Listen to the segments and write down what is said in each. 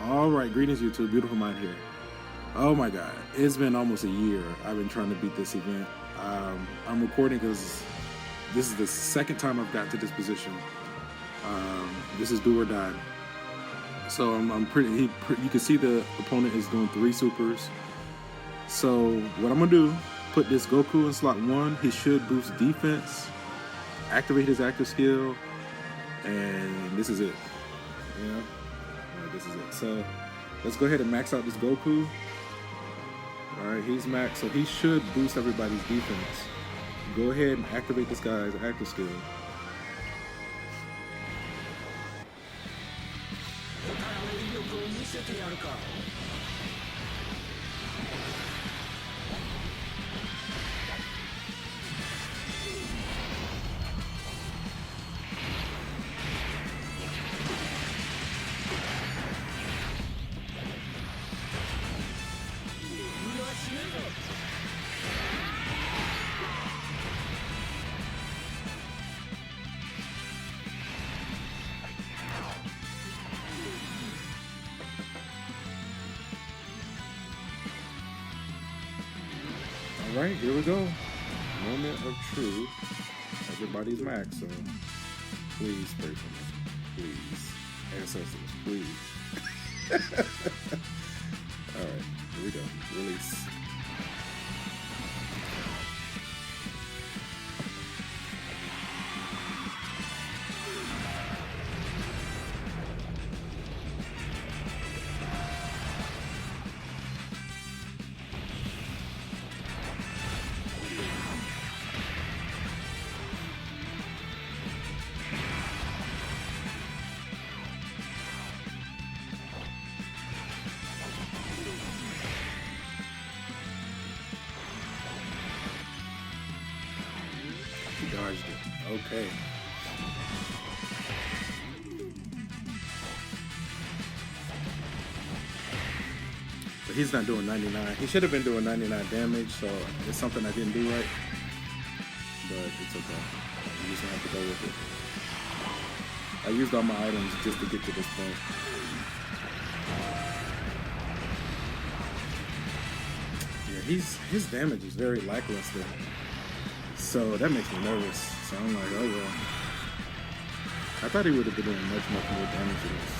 All right, greetings YouTube, beautiful mind here. Oh my God, it's been almost a year. I've been trying to beat this event. I'm recording because this is the second time I've got to this position. This is do or die. So I'm pretty. You can see the opponent is doing 3 supers. So what I'm gonna do? Put this Goku in slot 1. He should boost defense, activate his active skill, and this is it. Yeah. This is it. So let's go ahead and max out this Goku. Alright, he's maxed, so he should boost everybody's defense. Go ahead and activate this guy's active skill. Alright, here we go. Moment of truth. Everybody's max, so please pray for me. Please. Ancestors, please. Alright, here we go. Release. Dodged it. Okay. But he's not doing 99. He should have been doing 99 damage, so it's something I didn't do right. But it's okay. I'm just gonna have to go with it. I used all my items just to get to this point. Yeah, his damage is very lackluster. So that makes me nervous. So I'm like, oh well. I thought he would have been doing much more damage to this.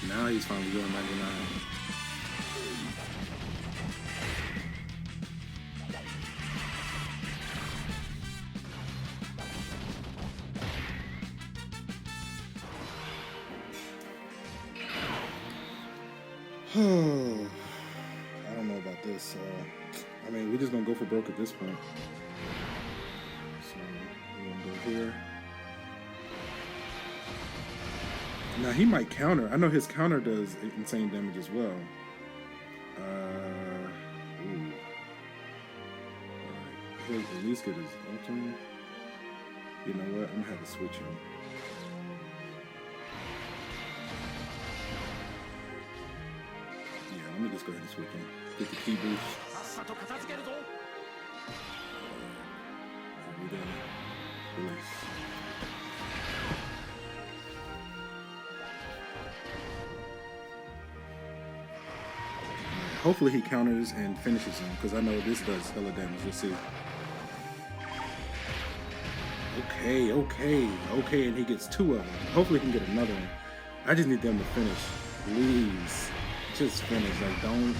Now he's finally doing 99. I don't know about this. I mean, we're just gonna go for broke at this point. So we're gonna go here. Now he might counter. I know his counter does insane damage as well. Ooh. He'll at least get his ultimate. You know what? I'm gonna have to switch him. Yeah, let me just go ahead and switch him. Get the key boost. Release. hopefully he counters and finishes him, because I know this does hella damage. Let's see. Okay, and he gets 2 of them. Hopefully he can get another one. I just need them to finish. Please. Just finish. Like, don't,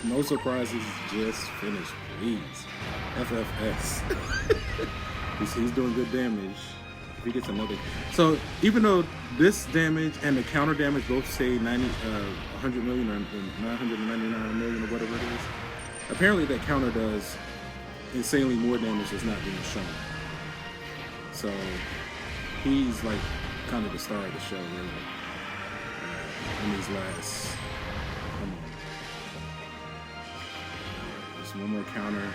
no surprises, just finish, please. FFS. He's doing good damage. If he gets another. So, even though this damage and the counter damage both say 100 million or 999 million or whatever it is, apparently that counter does insanely more damage that's not being shown. So he's like kind of the star of the show, really. In these last, come on, just one more counter.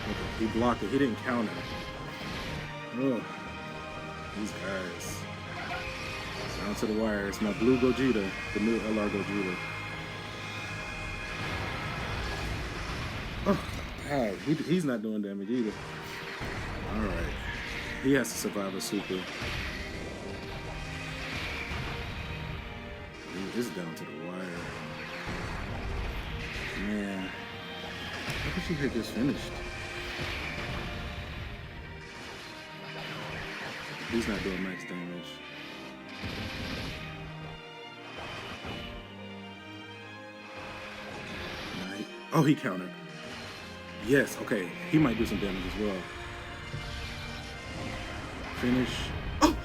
Okay, he blocked it. He didn't counter. Ugh, these guys. Down to the wire. It's my blue Gogeta, the new LR Gogeta. Oh, God. He's not doing damage either. Alright. He has to survive a super. It's down to the wire. Man. I wish he had just finished. He's not doing max damage. Oh, he countered. Yes, okay. He might do some damage as well. Finish. Oh!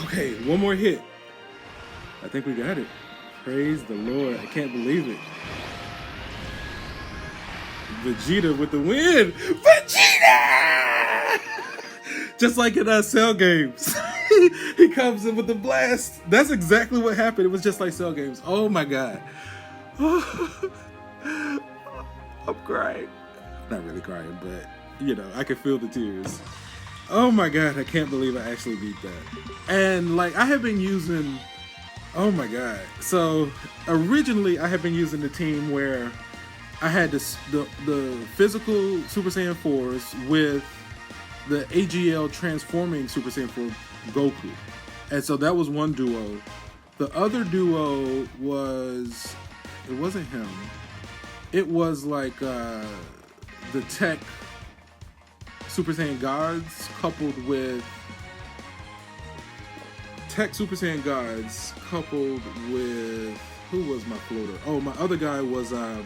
Okay, one more hit. I think we got it. Praise the Lord. I can't believe it. Vegeta with the win. Vegeta! Just like in Cell Games. He comes in with the blast. That's exactly what happened. It was just like Cell Games. Oh my God. I'm crying. Not really crying, but you know, I can feel the tears. Oh my God, I can't believe I actually beat that. And like, I have been using, oh my God. So originally I have been using the team where I had the physical Super Saiyan 4s with the AGL transforming Super Saiyan 4 Goku. And so that was one duo. The other duo was, it wasn't him. It was like the Tech Super Saiyan Gods coupled with Tech Super Saiyan Gods coupled with, who was my floater? Oh, my other guy was the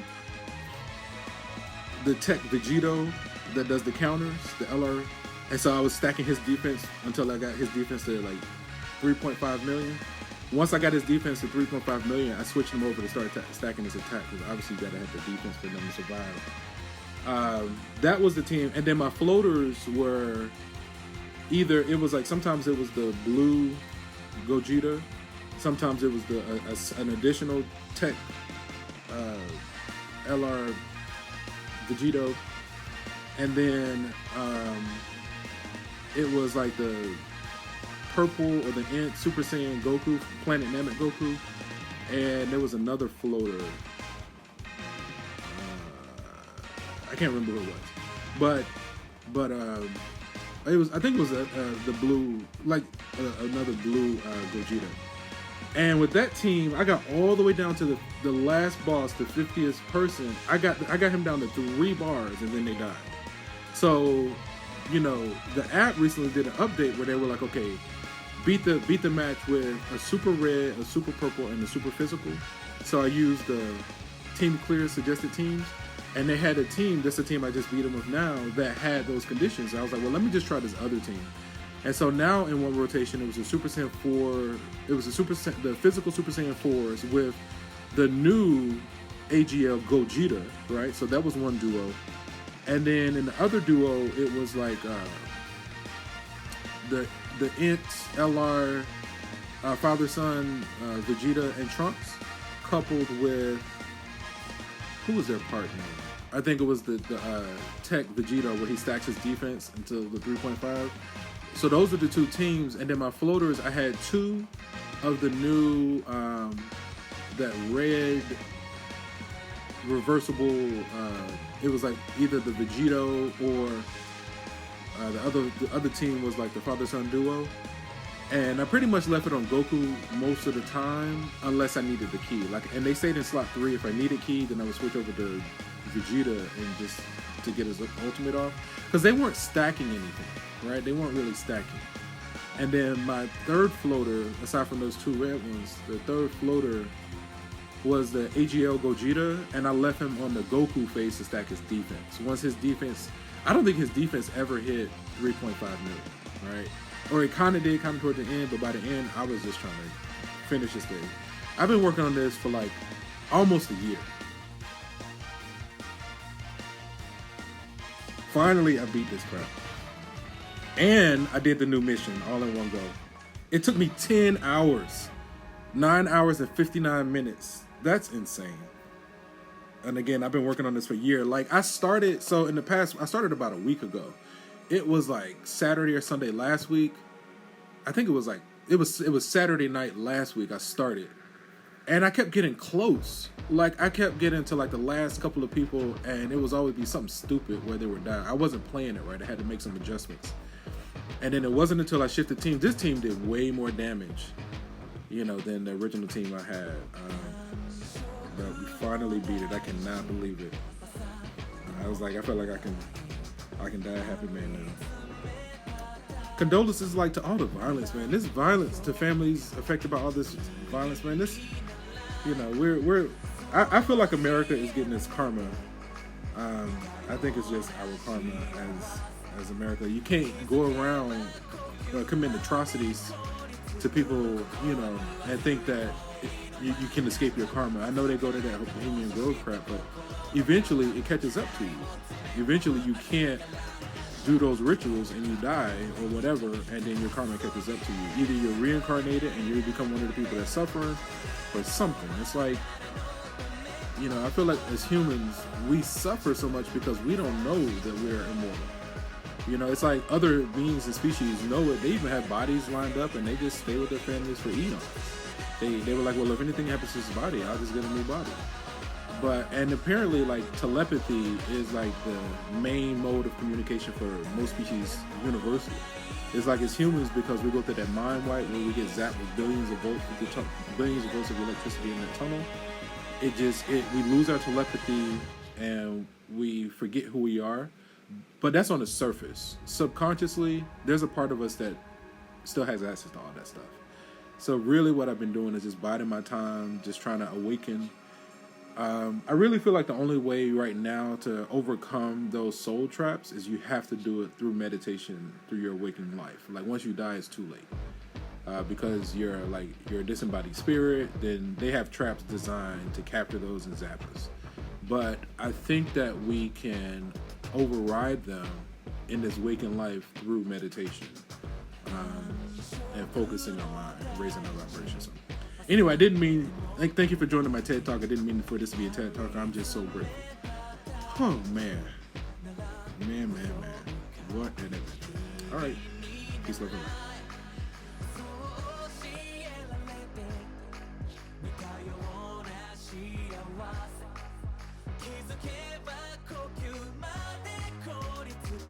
Tech Vegito that does the counters, the LR. And so I was stacking his defense until I got his defense to like 3.5 million. Once I got his defense to 3.5 million, I switched him over to start stacking his attack, because obviously you gotta have the defense for them to survive. That was the team. And then my floaters were either, it was like, sometimes it was the blue Gogeta, sometimes it was an additional Tech LR Vegito, and then it was like the purple or the Ant Super Saiyan Goku, Planet Namek Goku, and there was another floater. I can't remember who it was, but it was, I think it was the blue, like another blue Gogeta. And with that team, I got all the way down to the last boss, the 50th person. I got him down to 3 bars, and then they died. So, you know, the app recently did an update where they were like, okay, beat the match with a super red, a super purple, and a super physical. So I used the Team Clear suggested teams, and they had a team, that's the team I just beat them with now, that had those conditions. I was like, well, let me just try this other team. And so now in one rotation, it was a Super Saiyan 4, it was the physical Super Saiyan 4s with the new AGL Gogeta, right? So that was one duo. And then in the other duo, it was like the Int, LR, father-son, Vegeta and Trunks, coupled with, who was their partner? I think it was the Tech Vegeta, where he stacks his defense until the 3.5. So those are the 2 teams. And then my floaters, I had 2 of the new, that red reversible, it was like either the Vegito or The other team was like the father-son duo, and I pretty much left it on Goku most of the time, unless I needed the key. And they stayed in slot 3. If I needed key, then I would switch over to Vegeta and just to get his ultimate off, because they weren't stacking anything, right? They weren't really stacking. And then my third floater, aside from those 2 red ones, the third floater was the AGL Gogeta, and I left him on the Goku phase to stack his defense. Once his defense, I don't think his defense ever hit 3.5 million, right? Or it kind of did, kind of toward the end, but by the end, I was just trying to finish this thing. I've been working on this for like almost a year. Finally, I beat this crap. And I did the new mission all in one go. It took me 10 hours. 9 hours and 59 minutes. That's insane. And again, I've been working on this for a year. Like, I started about a week ago. It was like Saturday or Sunday last week. I think it was Saturday night last week I started. And I kept getting close. Like, I kept getting to like the last couple of people, and it was always be something stupid where they were dying. I wasn't playing it right. I had to make some adjustments. And then it wasn't until I shifted teams. This team did way more damage, than the original team I had. But we finally beat it. I cannot believe it. I felt like I can die a happy man now. Condolences, like, to all the violence, man. This violence to families affected by all this violence, man. This, I feel like America is getting its karma. I think it's just our karma as America. You can't go around committing atrocities to people, and think that you can escape your karma. I know they go to that Bohemian Grove crap, but eventually it catches up to you. Eventually you can't do those rituals and you die or whatever, and then your karma catches up to you. Either you're reincarnated and you become one of the people that's suffering, or something. It's like, I feel like as humans, we suffer so much because we don't know that we're immortal. It's like other beings and species know it. They even have bodies lined up, and they just stay with their families for eons. They were like, well, if anything happens to this body, I'll just get a new body. And apparently, like, telepathy is like the main mode of communication for most species universally. It's like as humans, because we go through that mind wipe where we get zapped with billions of volts of electricity in that tunnel. We lose our telepathy and we forget who we are. But that's on the surface. Subconsciously, there's a part of us that still has access to all that stuff. So really what I've been doing is just biding my time, just trying to awaken. I really feel like the only way right now to overcome those soul traps is you have to do it through meditation, through your awakening life. Like, once you die, it's too late. Because you're a disembodied spirit, then they have traps designed to capture those and zap us. But I think that we can override them in this waking life through meditation, and focusing our mind, raising our vibrations. Anyway, I didn't mean, thank you for joining my TED Talk. I didn't mean for this to be a TED Talk. I'm just so grateful. Oh, man. Man. What an adventure. All right. Peace, love, and light. Keep